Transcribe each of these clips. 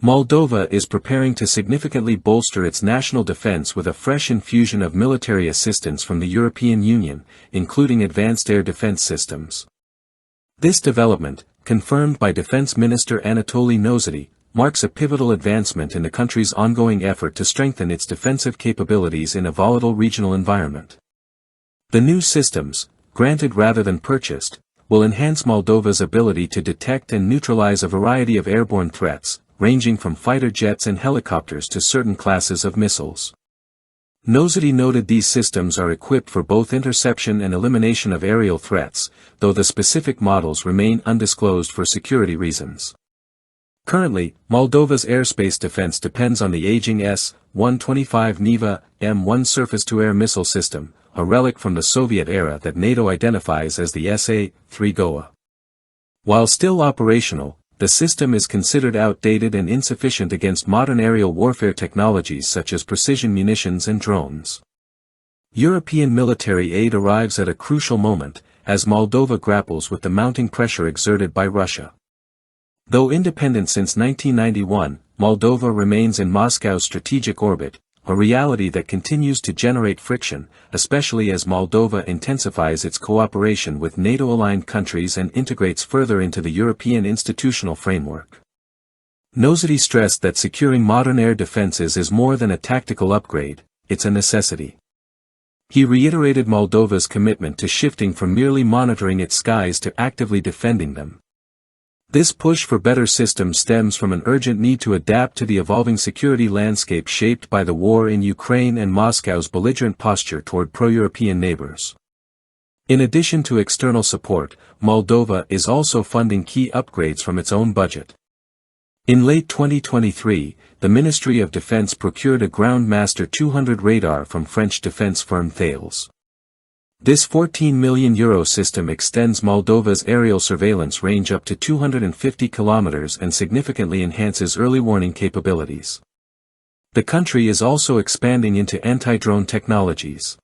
Moldova is preparing to significantly bolster its national defense with a fresh infusion of military assistance from the European Union, including advanced air defense systems. This development, confirmed by Defense Minister Anatoly Nosaty, marks a pivotal advancement in the country's ongoing effort to strengthen its defensive capabilities in a volatile regional environment. The new systems, granted rather than purchased, will enhance Moldova's ability to detect and neutralize a variety of airborne threats, ranging from fighter jets and helicopters to certain classes of missiles. Nosaty noted these systems are equipped for both interception and elimination of aerial threats, though the specific models remain undisclosed for security reasons. Currently, Moldova's airspace defense depends on the aging S-125 Neva M1 surface-to-air missile system, a relic from the Soviet era that NATO identifies as the SA-3 GOA. While still operational, the system is considered outdated and insufficient against modern aerial warfare technologies such as precision munitions and drones. European military aid arrives at a crucial moment, as Moldova grapples with the mounting pressure exerted by Russia. Though independent since 1991, Moldova remains in Moscow's strategic orbit, a reality that continues to generate friction, especially as Moldova intensifies its cooperation with NATO-aligned countries and integrates further into the European institutional framework. Nosaty stressed that securing modern air defenses is more than a tactical upgrade, it's a necessity. He reiterated Moldova's commitment to shifting from merely monitoring its skies to actively defending them. This push for better systems stems from an urgent need to adapt to the evolving security landscape shaped by the war in Ukraine and Moscow's belligerent posture toward pro-European neighbors. In addition to external support, Moldova is also funding key upgrades from its own budget. In late 2023, the Ministry of Defense procured a Groundmaster 200 radar from French defense firm Thales. This €14 million system extends Moldova's aerial surveillance range up to 250 kilometers and significantly enhances early warning capabilities. The country is also expanding into anti-drone technologies.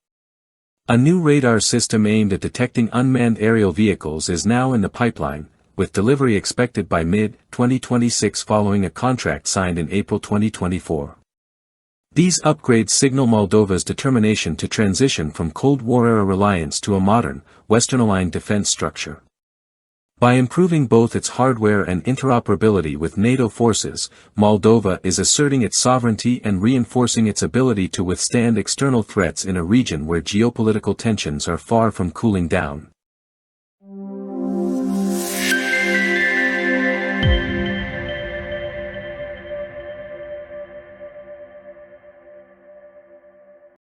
A new radar system aimed at detecting unmanned aerial vehicles is now in the pipeline, with delivery expected by mid-2026 following a contract signed in April 2024. These upgrades signal Moldova's determination to transition from Cold War-era reliance to a modern, Western-aligned defense structure. By improving both its hardware and interoperability with NATO forces, Moldova is asserting its sovereignty and reinforcing its ability to withstand external threats in a region where geopolitical tensions are far from cooling down.